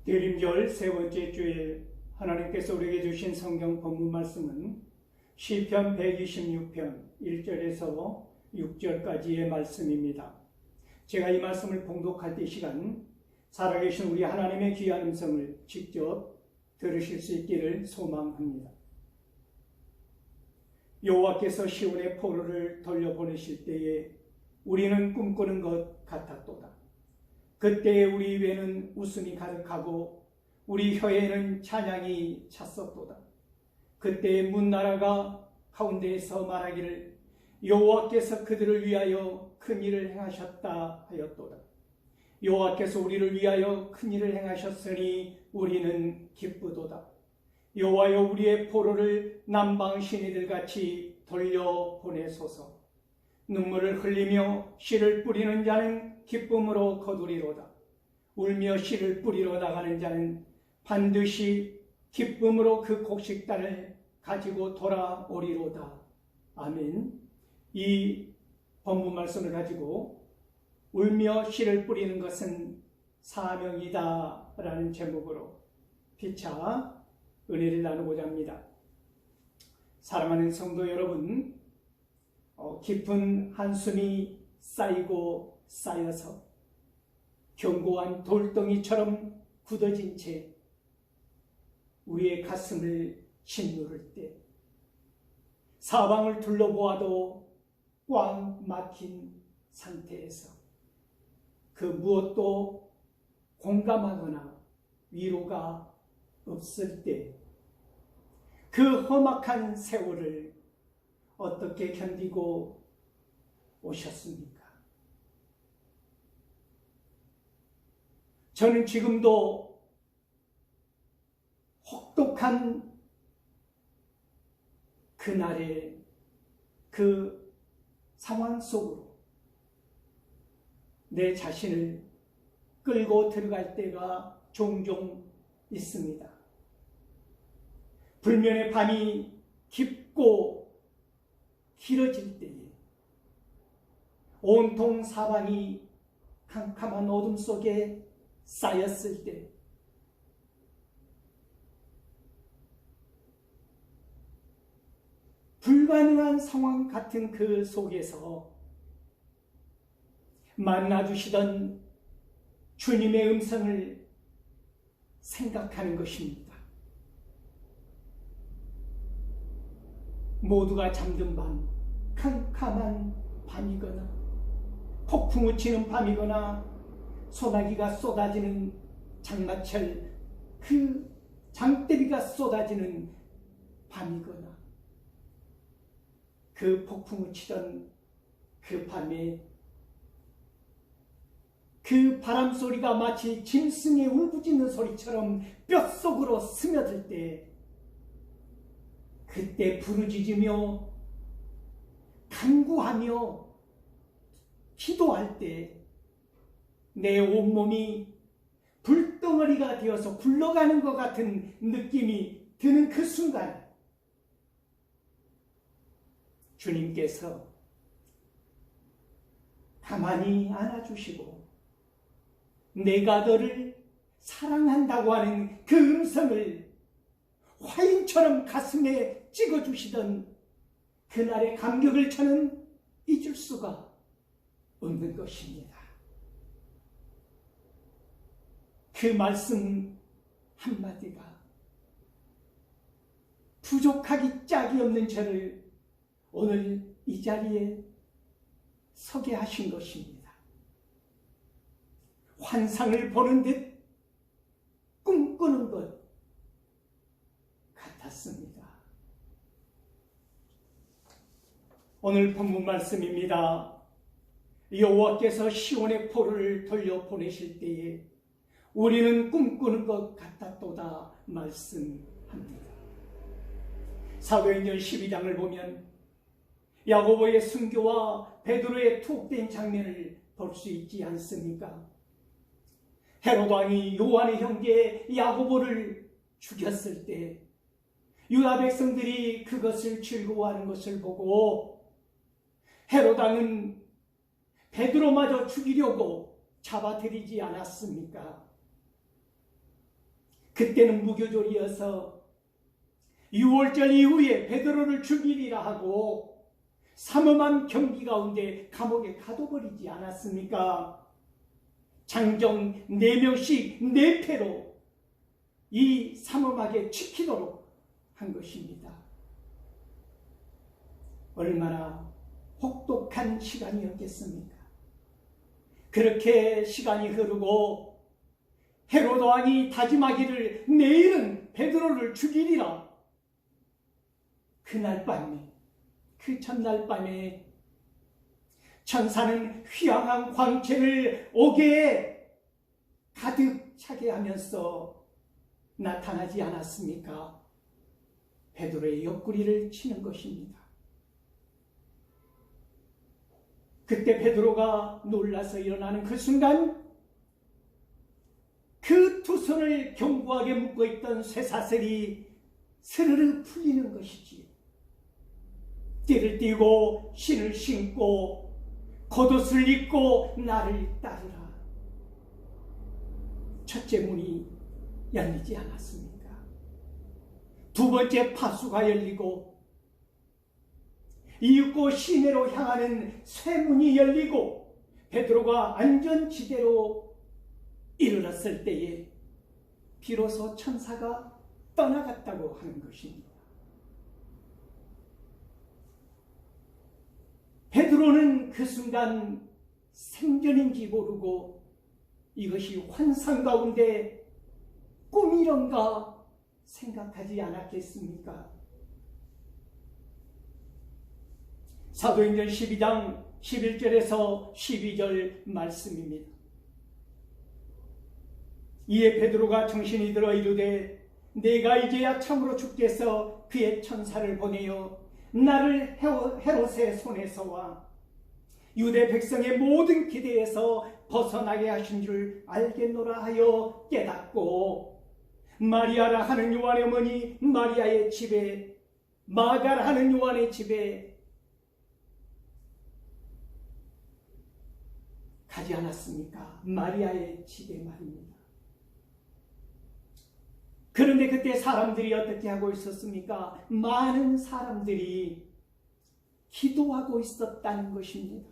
대림절 세 번째 주에 하나님께서 우리에게 주신 성경 본문 말씀은 시편 126편 1절에서 6절까지의 말씀입니다. 제가 이 말씀을 봉독할 때 이 시간 살아계신 우리 하나님의 귀한 음성을 직접 들으실 수 있기를 소망합니다. 여호와께서 시온의 포로를 돌려보내실 때에 우리는 꿈꾸는 것 같았도다. 그때에 우리 입에는 웃음이 가득하고 우리 혀에는 찬양이 찼었도다. 그때에 문나라가 가운데에서 말하기를 여호와께서 그들을 위하여 큰 일을 행하셨다 하였도다. 여호와께서 우리를 위하여 큰 일을 행하셨으니 우리는 기쁘도다. 여호와여 우리의 포로를 남방 시내들같이 돌려보내소서. 눈물을 흘리며 씨를 뿌리는 자는 기쁨으로 거두리로다. 울며 씨를 뿌리러 나가는 자는 반드시 기쁨으로 그 곡식단을 가지고 돌아오리로다. 아멘. 이 본문 말씀을 가지고 울며 씨를 뿌리는 것은 사명이다 라는 제목으로 피차 은혜를 나누고자 합니다. 사랑하는 성도 여러분, 깊은 한숨이 쌓이고 쌓여서 견고한 돌덩이처럼 굳어진 채 우리의 가슴을 짓누를 때 사방을 둘러보아도 꽉 막힌 상태에서 그 무엇도 공감하거나 위로가 없을 때 그 험악한 세월을 어떻게 견디고 오셨습니까? 저는 지금도 혹독한 그날의 그 상황 속으로 내 자신을 끌고 들어갈 때가 종종 있습니다. 불면의 밤이 깊고 길어질 때에 온통 사방이 캄캄한 어둠 속에 쌓였을 때 불가능한 상황 같은 그 속에서 만나주시던 주님의 음성을 생각하는 것입니다. 모두가 잠든 밤, 캄캄한 밤이거나 폭풍우 치는 밤이거나 소나기가 쏟아지는 장마철 그 장대비가 쏟아지는 밤이거나 그 폭풍우 치던 그 밤에 그 바람소리가 마치 짐승의 울부짖는 소리처럼 뼛속으로 스며들 때 그때 부르짖으며 간구하며 기도할 때 내 온몸이 불덩어리가 되어서 굴러가는 것 같은 느낌이 드는 그 순간 주님께서 가만히 안아주시고 내가 너를 사랑한다고 하는 그 음성을 화인처럼 가슴에 찍어주시던 그날의 감격을 저는 잊을 수가 없는 것입니다. 그 말씀 한마디가 부족하기 짝이 없는 저를 오늘 이 자리에 서게 하신 것입니다. 환상을 보는 듯 꿈꾸는 것 같았습니다. 오늘 본문 말씀입니다. 여호와께서 시온의 포로를 돌려보내실 때에 우리는 꿈꾸는 것 같았도다 말씀합니다. 사도행전 12장을 보면 야고보의 순교와 베드로의 투옥된 장면을 볼 수 있지 않습니까? 헤롯 왕이 요한의 형제 야고보를 죽였을 때 유다 백성들이 그것을 즐거워하는 것을 보고 헤롯 왕은 베드로마저 죽이려고 잡아들이지 않았습니까? 그때는 무교절이어서 6월절 이후에 베드로를 죽이리라 하고 삼엄한 경기 가운데 감옥에 가둬버리지 않았습니까? 장정 4명씩 4패로 이 삼엄하게 지키도록 한 것입니다. 얼마나 혹독한 시간이었겠습니까? 그렇게 시간이 흐르고 헤로드 왕이 다짐하기를 내일은 베드로를 죽이리라. 그날 밤에, 그 전날 밤에 천사는 휘황한 광채를 옥에 가득 차게 하면서 나타나지 않았습니까? 베드로의 옆구리를 치는 것입니다. 그때 베드로가 놀라서 일어나는 그 순간 그 두 손을 견고하게 묶고 있던 쇠사슬이 스르르 풀리는 것이지. 띠를 띠고 신을 신고 겉옷을 입고 나를 따르라. 첫째 문이 열리지 않았습니까? 두 번째 파수가 열리고 이윽고 시내로 향하는 쇠문이 열리고 베드로가 안전지대로 이르렀을 때에 비로소 천사가 떠나갔다고 하는 것입니다. 베드로는 그 순간 생전인지 모르고 이것이 환상 가운데 꿈이런가 생각하지 않았겠습니까? 사도행전 12장 11절에서 12절 말씀입니다. 이에 베드로가 정신이 들어 이르되 내가 이제야 참으로 주께서 그의 천사를 보내어 나를 헤롯의 손에서와 유대 백성의 모든 기대에서 벗어나게 하신 줄 알겠노라 하여 깨닫고 마리아라 하는 요한의 어머니 마리아의 집에 마가라 하는 요한의 집에 가지 않았습니까? 마리아의 집에 말입니다. 그런데 그때 사람들이 어떻게 하고 있었습니까? 많은 사람들이 기도하고 있었다는 것입니다.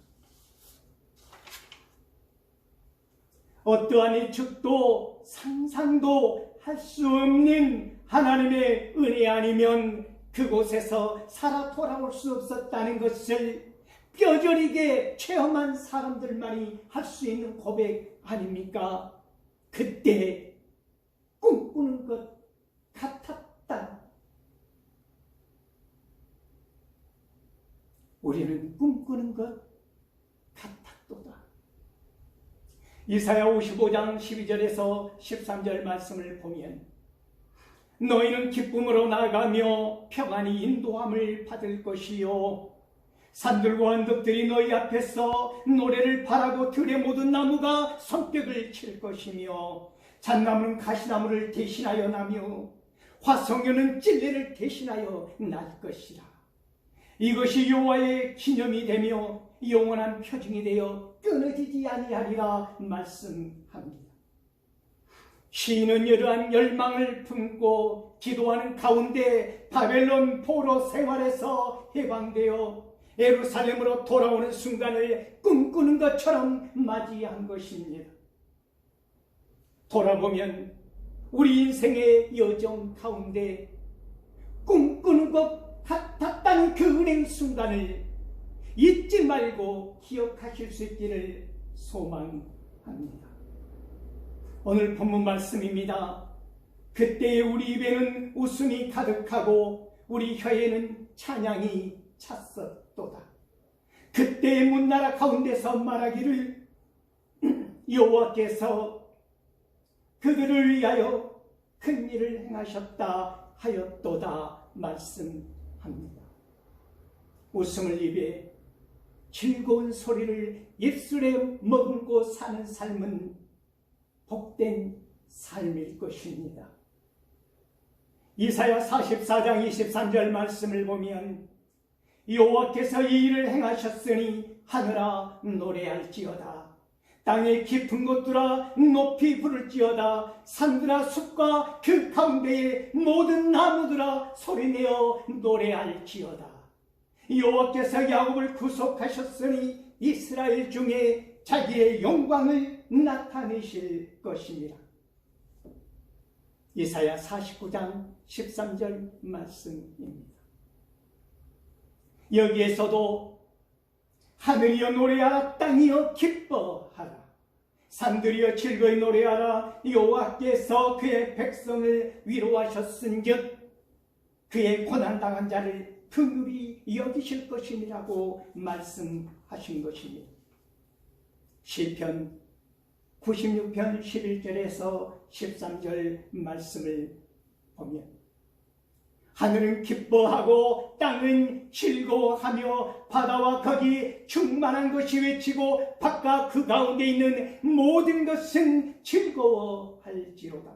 어떠한 예측도 상상도 할 수 없는 하나님의 은혜 아니면 그곳에서 살아 돌아올 수 없었다는 것을 뼈저리게 체험한 사람들만이 할 수 있는 고백 아닙니까? 그때 꿈꾸는 것 같았다. 우리는 꿈꾸는 것 같았도다. 이사야 55장 12절에서 13절 말씀을 보면 너희는 기쁨으로 나아가며 평안히 인도함을 받을 것이요 산들과 언덕들이 너희 앞에서 노래를 바라고 들의 모든 나무가 성벽을 칠 것이며 잣나무는 가시나무를 대신하여 나며 화석류는 찔레를 대신하여 날 것이라. 이것이 여호와의 기념이 되며 영원한 표징이 되어 끊어지지 아니하리라 말씀합니다. 시인은 이러한 열망을 품고 기도하는 가운데 바벨론 포로 생활에서 해방되어 예루살렘으로 돌아오는 순간을 꿈꾸는 것처럼 맞이한 것입니다. 돌아보면 우리 인생의 여정 가운데 꿈꾸는 것 같았다는 그 은행 순간을 잊지 말고 기억하실 수 있기를 소망합니다. 오늘 본문 말씀입니다. 그때의 우리 입에는 웃음이 가득하고 우리 혀에는 찬양이 찼었도다. 그때의 문나라 가운데서 말하기를 여호와께서 그들을 위하여 큰 일을 행하셨다 하였도다 말씀합니다. 웃음을 입에 즐거운 소리를 입술에 머금고 사는 삶은 복된 삶일 것입니다. 이사야 44장 23절 말씀을 보면 여호와께서 이 일을 행하셨으니 하늘아 노래할지어다. 땅의 깊은 곳들아 높이 부를지어다. 산들아 숲과 그 가운데의 모든 나무들아 소리내어 노래할지어다. 여호와께서 야곱을 구속하셨으니 이스라엘 중에 자기의 영광을 나타내실 것입니다. 이사야 49장 13절 말씀입니다. 여기에서도 하늘이여 노래하라, 땅이여 기뻐하라, 산들이여 즐거이 노래하라. 여호와께서 그의 백성을 위로하셨은즉 그의 고난당한 자를 긍휼히 여기실 것이라고 말씀하신 것입니다. 시편 96편 11절에서 13절 말씀을 보면 하늘은 기뻐하고 땅은 즐거워하며 바다와 거기 충만한 것이 외치고 바깥 그 가운데 있는 모든 것은 즐거워할지로다.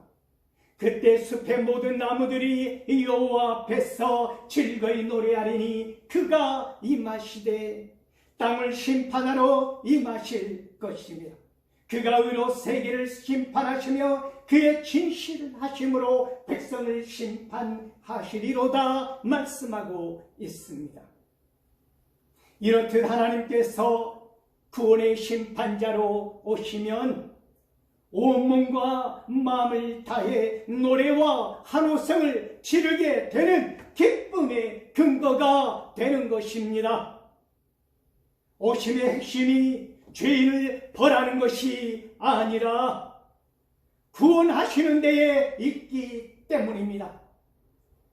그때 숲의 모든 나무들이 여호와 앞에서 즐거이 노래하리니 그가 임하시되 땅을 심판하러 임하실 것이며 그가 의로 세계를 심판하시며 그의 진실을 하심으로 백성을 심판하시리로다 말씀하고 있습니다. 이렇듯 하나님께서 구원의 심판자로 오시면 온몸과 마음을 다해 노래와 한호성을 지르게 되는 기쁨의 근거가 되는 것입니다. 오심의 핵심이 죄인을 벌하는 것이 아니라 구원하시는 데에 있기 때문입니다.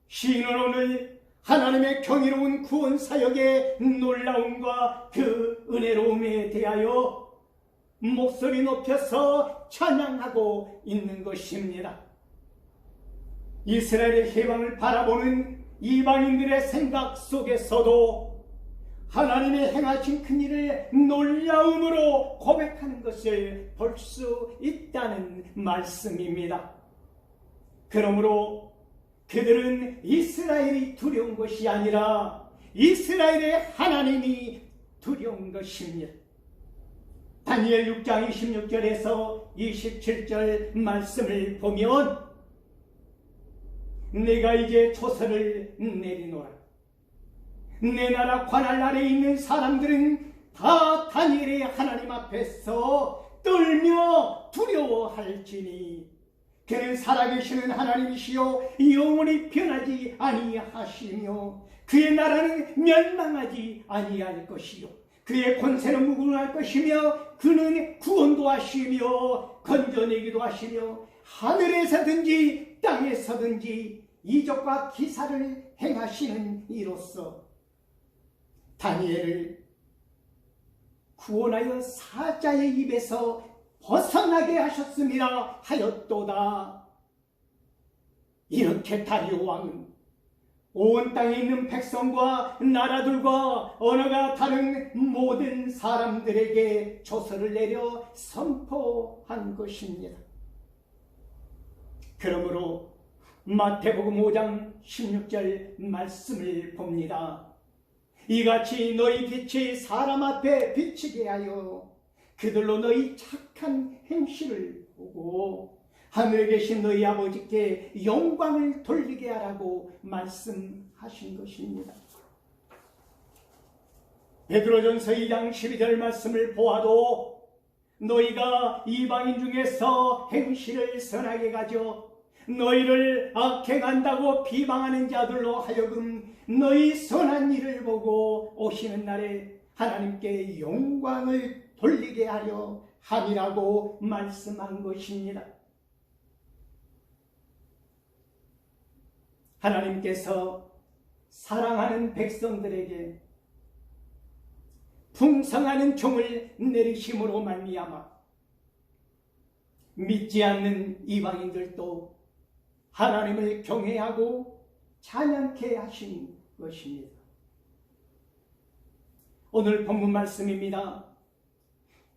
시인은 오늘 하나님의 경이로운 구원 사역의 놀라움과 그 은혜로움에 대하여 목소리 높여서 찬양하고 있는 것입니다. 이스라엘의 해방을 바라보는 이방인들의 생각 속에서도 하나님의 행하신 큰일을 놀라움으로 고백하는 것을 볼 수 있다는 말씀입니다. 그러므로 그들은 이스라엘이 두려운 것이 아니라 이스라엘의 하나님이 두려운 것입니다. 다니엘 6장 26절에서 27절 말씀을 보면 내가 이제 조서를 내리노라. 내 나라 관할 아래에 있는 사람들은 다 다니엘의 하나님 앞에서 떨며 두려워할지니 그는 살아계시는 하나님이시요 영원히 변하지 아니하시며 그의 나라는 멸망하지 아니할 것이요 그의 권세는 무궁할 것이며 그는 구원도 하시며 건져내기도 하시며 하늘에서든지 땅에서든지 이적과 기사를 행하시는 이로써 다니엘을 구원하여 사자의 입에서 벗어나게 하셨습니다 하였도다. 이렇게 다리오 왕은 온 땅에 있는 백성과 나라들과 언어가 다른 모든 사람들에게 조서를 내려 선포한 것입니다. 그러므로 마태복음 5장 16절 말씀을 봅니다. 이같이 너희 빛이 사람 앞에 비치게 하여 그들로 너희 착한 행실을 보고 하늘에 계신 너희 아버지께 영광을 돌리게 하라고 말씀하신 것입니다. 베드로전서 2장 12절 말씀을 보아도 너희가 이방인 중에서 행실을 선하게 가져 너희를 악행한다고 비방하는 자들로 하여금 너희 선한 일을 보고 오시는 날에 하나님께 영광을 돌리게 하려 함이라고 말씀한 것입니다. 하나님께서 사랑하는 백성들에게 풍성하는 종을 내리심으로 말미암아 믿지 않는 이방인들도 하나님을 경외하고 찬양케 하신 것입니다. 오늘 본문 말씀입니다.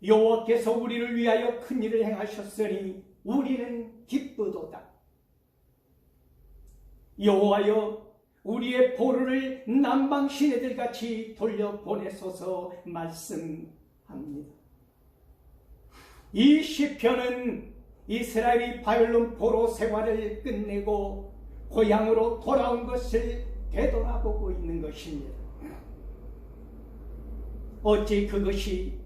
여호와께서 우리를 위하여 큰 일을 행하셨으니 우리는 기쁘도다. 여호와여 우리의 보루를 남방 시내들같이 돌려보내소서 말씀합니다. 이 시편은 이스라엘이 바벨론 포로 생활을 끝내고 고향으로 돌아온 것을 되돌아보고 있는 것입니다. 어찌 그것이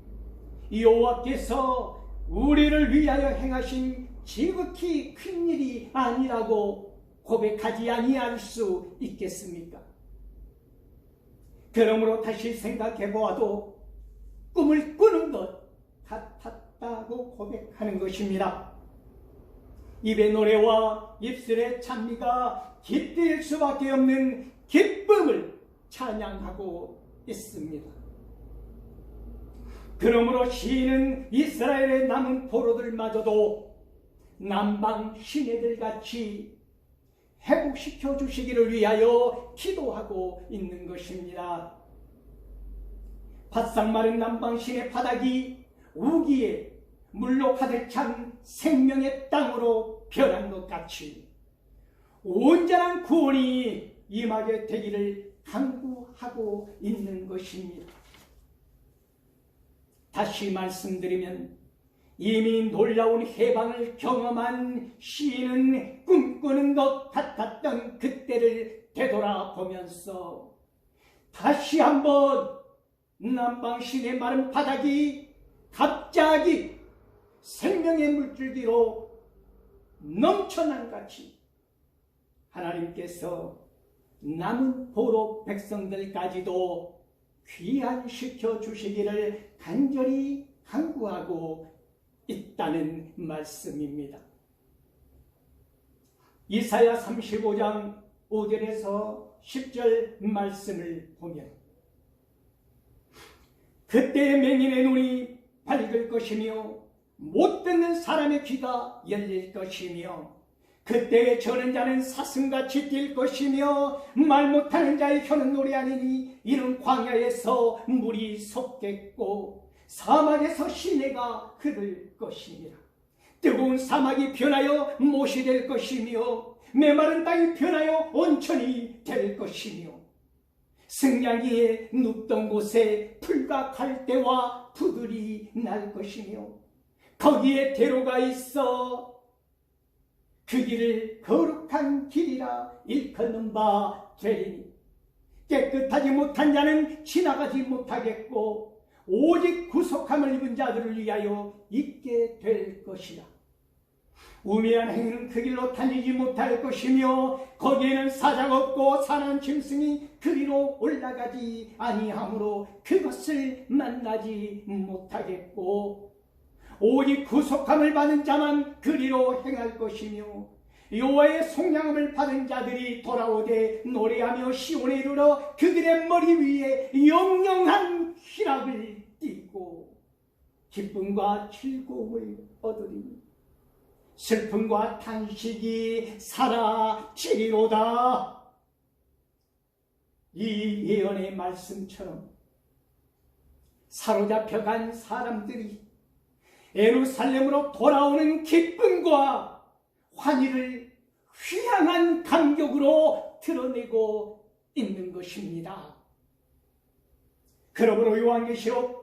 여호와께서 우리를 위하여 행하신 지극히 큰 일이 아니라고 고백하지 아니할 수 있겠습니까? 그러므로 다시 생각해 보아도 꿈을 꾸는 것 같았다고 고백하는 것입니다. 입의 노래와 입술의 찬미가 깃들 수밖에 없는 기쁨을 찬양하고 있습니다. 그러므로 시인은 이스라엘의 남은 포로들마저도 남방 시내들 같이 회복시켜 주시기를 위하여 기도하고 있는 것입니다. 바싹 마른 남방 시내 바닥이 우기에 물로 가득 찬 생명의 땅으로 변한 것 같이 온전한 구원이 임하게 되기를 간구하고 있는 것입니다. 다시 말씀드리면 이미 놀라운 해방을 경험한 시인은 꿈꾸는 것 같았던 그때를 되돌아보면서 다시 한번 남방신의 마른 바닥이 갑자기 생명의 물줄기로 넘쳐난 같이 하나님께서 남은 포로 백성들까지도 귀환시켜 주시기를 간절히 간구하고 있다는 말씀입니다. 이사야 35장 5절에서 10절 말씀을 보면 그때 맹인의 눈이 밝을 것이며 못 듣는 사람의 귀가 열릴 것이며 그때에 저는 자는 사슴같이 뛸 것이며 말 못하는 자의 혀는 노래하리니 이는 광야에서 물이 솟겠고 사막에서 시내가 흐를 것이니라. 뜨거운 사막이 변하여 못이 될 것이며 메마른 땅이 변하여 온천이 될 것이며 승냥이의 눕던 곳에 풀과 갈대와 푸들이 날 것이며 거기에 대로가 있어 그 길을 거룩한 길이라 일컫는 바 되리니 깨끗하지 못한 자는 지나가지 못하겠고 오직 구속함을 입은 자들을 위하여 있게 될 것이라. 우매한 행위는 그 길로 다니지 못할 것이며 거기에는 사자가 없고 사나운 짐승이 그 위로 올라가지 아니하므로 그것을 만나지 못하겠고 오직 구속함을 받은 자만 그리로 행할 것이며 여호와의 속량함을 받은 자들이 돌아오되 노래하며 시온에 이르러 그들의 머리 위에 영영한 희락을 띠고 기쁨과 즐거움을 얻으리니 슬픔과 탄식이 사라지리로다. 이 예언의 말씀처럼 사로잡혀간 사람들이 예루살렘으로 돌아오는 기쁨과 환희를 휘황한 감격으로 드러내고 있는 것입니다. 그러므로 요한계시록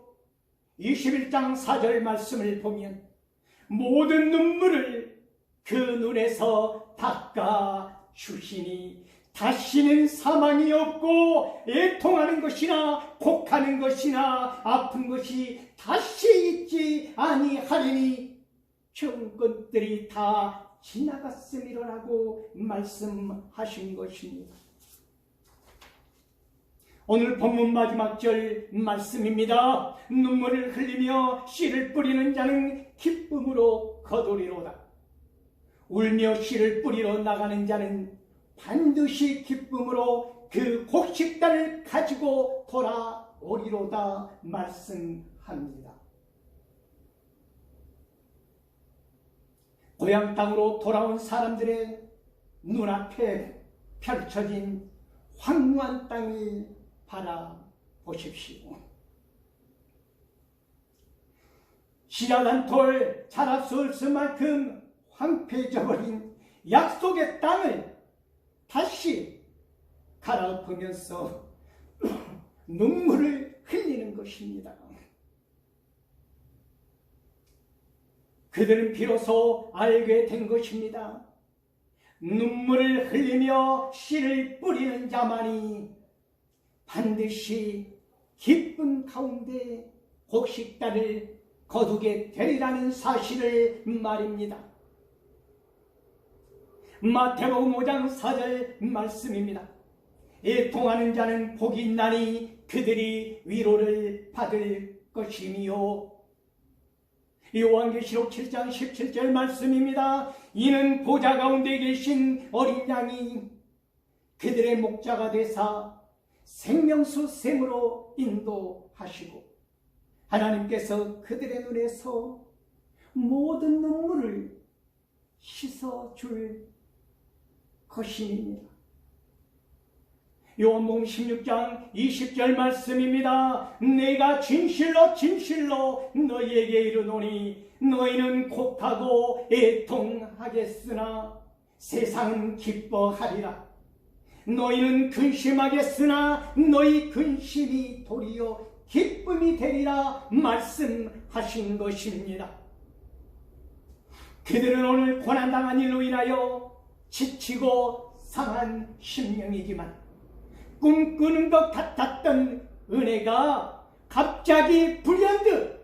21장 4절 말씀을 보면 모든 눈물을 그 눈에서 닦아 주시니 다시는 사망이 없고 애통하는 것이나 곡하는 것이나 아픈 것이 다시 있지 아니하리니 좋은 것들이 다 지나갔음이라고 말씀하신 것입니다. 오늘 본문 마지막 절 말씀입니다. 눈물을 흘리며 씨를 뿌리는 자는 기쁨으로 거두리로다. 울며 씨를 뿌리러 나가는 자는 반드시 기쁨으로 그 곡식단을 가지고 돌아오리로다 말씀합니다. 고향 땅으로 돌아온 사람들의 눈앞에 펼쳐진 황무한 땅을 바라보십시오. 씨앗 한 돌 자랄 수 없을 만큼 황폐해져버린 약속의 땅을 다시 갈아엎으면서 눈물을 흘리는 것입니다. 그들은 비로소 알게 된 것입니다. 눈물을 흘리며 씨를 뿌리는 자만이 반드시 기쁨 가운데 곡식달을 거두게 되리라는 사실을 말입니다. 마태복음 5장 4절 말씀입니다. 애통하는 자는 복이 있나니 그들이 위로를 받을 것이니요. 요한계시록 7장 17절 말씀입니다. 이는 보좌 가운데 계신 어린 양이 그들의 목자가 되사 생명수 샘으로 인도하시고 하나님께서 그들의 눈에서 모든 눈물을 씻어줄 것입니다. 요한복음 16장 20절 말씀입니다. 내가 진실로 진실로 너희에게 이르노니 너희는 곡하고 애통하겠으나 세상은 기뻐하리라. 너희는 근심하겠으나 너희 근심이 도리어 기쁨이 되리라 말씀하신 것입니다. 그들은 오늘 고난당한 일로 인하여 지치고 상한 심령이지만 꿈꾸는 것 같았던 은혜가 갑자기 불현듯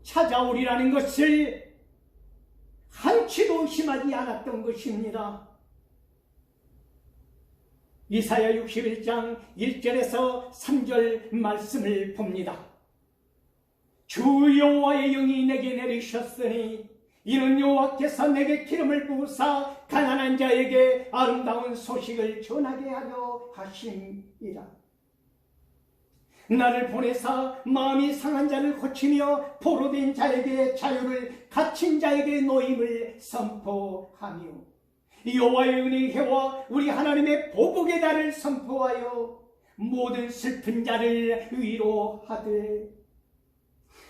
찾아오리라는 것을 한치도 의심하지 않았던 것입니다. 이사야 61장 1절에서 3절 말씀을 봅니다. 주 여호와의 영이 내게 내리셨으니 이는 여호와께서 내게 기름을 부으사 가난한 자에게 아름다운 소식을 전하게 하려 하심이라. 나를 보내사 마음이 상한 자를 고치며 포로된 자에게 자유를, 갇힌 자에게 노임을 선포하며 여호와의 은혜의 해와 우리 하나님의 보복의 달을 선포하여 모든 슬픈 자를 위로하되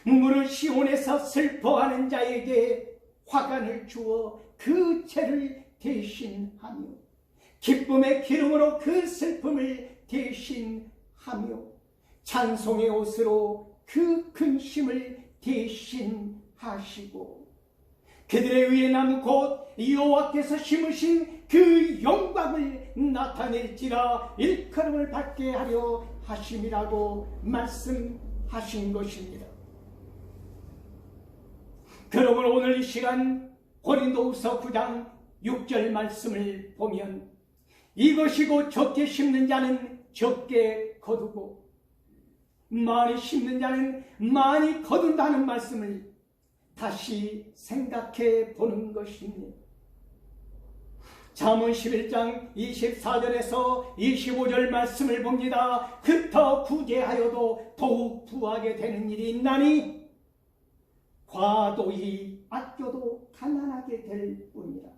무릇 시온에서 슬퍼하는 자에게 화관을 주어 그 죄를 대신하며 기쁨의 기름으로 그 슬픔을 대신하며 찬송의 옷으로 그 근심을 대신하시고 그들의 위에 나무 곧 여호와께서 심으신 그 영광을 나타낼지라 일컬음을 받게 하려 하심이라고 말씀하신 것입니다. 그러므로 오늘 이 시간 고린도후서 9장 6절 말씀을 보면 이것이고 적게 심는 자는 적게 거두고 많이 심는 자는 많이 거둔다는 말씀을 다시 생각해 보는 것입니다. 잠언 11장 24절에서 25절 말씀을 봅니다. 흩어 구제하여도 더욱 부하게 되는 일이 있나니 과도히 아껴도 가난하게 될 뿐이라.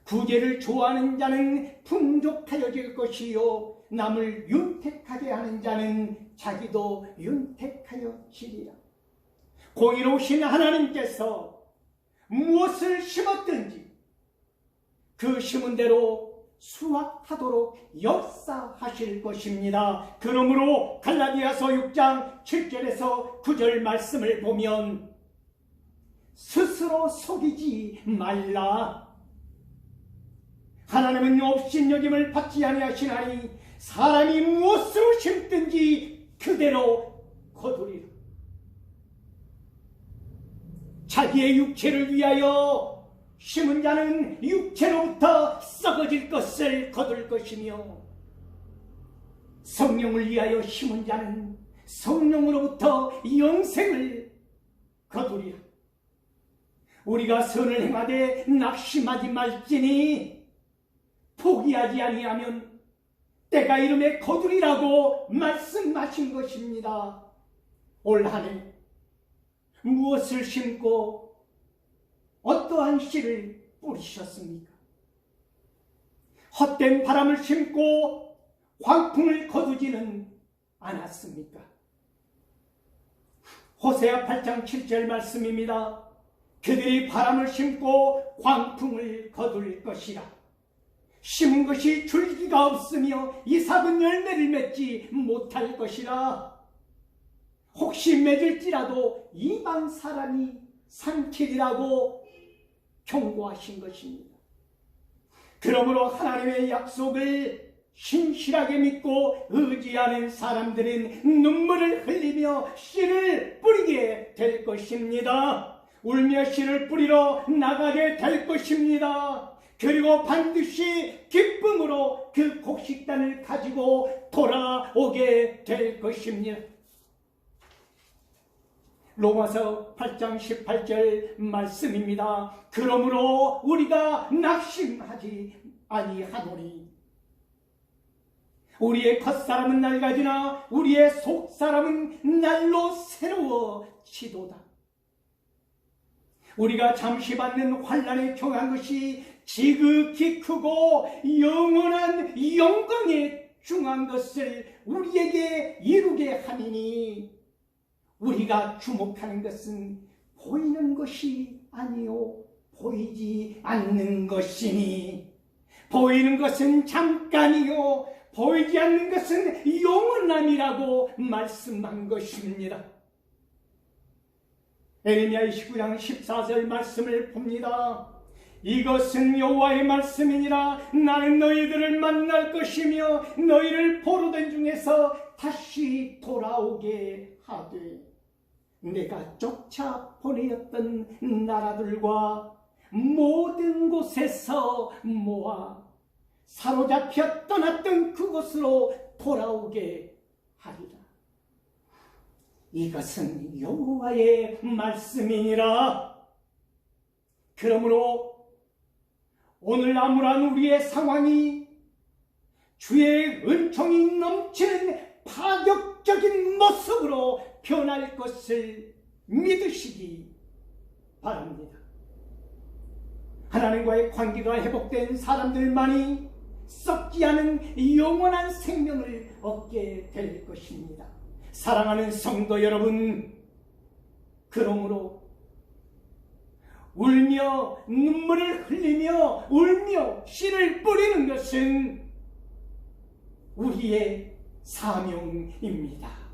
구제를 좋아하는 자는 풍족하여질 것이요 남을 윤택하게 하는 자는 자기도 윤택하여지리라. 공의로우신 하나님께서 무엇을 심었든지 그 심은 대로 수확하도록 역사하실 것입니다. 그러므로 갈라디아서 6장 7절에서 9절 말씀을 보면 스스로 속이지 말라. 하나님은 업신여김을 받지 아니하시나니 사람이 무엇으로 심든지 그대로 거두리라. 자기의 육체를 위하여 심은 자는 육체로부터 썩어질 것을 거둘 것이며 성령을 위하여 심은 자는 성령으로부터 영생을 거두리라. 우리가 선을 행하되 낙심하지 말지니 포기하지 아니하면 때가 이름에 거두리라고 말씀하신 것입니다. 올 한 해 무엇을 심고 어떠한 씨를 뿌리셨습니까? 헛된 바람을 심고 광풍을 거두지는 않았습니까? 호세아 8장 7절 말씀입니다. 그들이 바람을 심고 광풍을 거둘 것이라. 심은 것이 줄기가 없으며 이삭은 열매를 맺지 못할 것이라. 혹시 맺을지라도 이방 사람이 삼키리라고 경고하신 것입니다. 그러므로 하나님의 약속을 신실하게 믿고 의지하는 사람들은 눈물을 흘리며 씨를 뿌리게 될 것입니다. 울며 씨를 뿌리러 나가게 될 것입니다. 그리고 반드시 기쁨으로 그 곡식단을 가지고 돌아오게 될 것입니다. 로마서 8장 18절 말씀입니다. 그러므로 우리가 낙심하지 아니하노니 우리의 겉사람은 낡아지나 우리의 속사람은 날로 새로워지도다. 우리가 잠시 받는 환난에 경한 것이 지극히 크고 영원한 영광에 중한 것을 우리에게 이루게 하니니 우리가 주목하는 것은 보이는 것이 아니요 보이지 않는 것이니 보이는 것은 잠깐이요 보이지 않는 것은 영원함이라고 말씀한 것입니다. 에레미야 29장 14절 말씀을 봅니다. 이것은 여호와의 말씀이니라. 나는 너희들을 만날 것이며 너희를 포로된 중에서 다시 돌아오게 하되 내가 쫓아 보내었던 나라들과 모든 곳에서 모아 사로잡혀 떠났던 그곳으로 돌아오게 하리라. 이것은 여호와의 말씀이니라. 그러므로 오늘 암울한 우리의 상황이 주의 은총이 넘치는 파격적인 모습으로 변할 것을 믿으시기 바랍니다. 하나님과의 관계가 회복된 사람들만이 썩지 않은 영원한 생명을 얻게 될 것입니다. 사랑하는 성도 여러분, 그러므로 울며 눈물을 흘리며 울며 씨를 뿌리는 것은 우리의 사명입니다.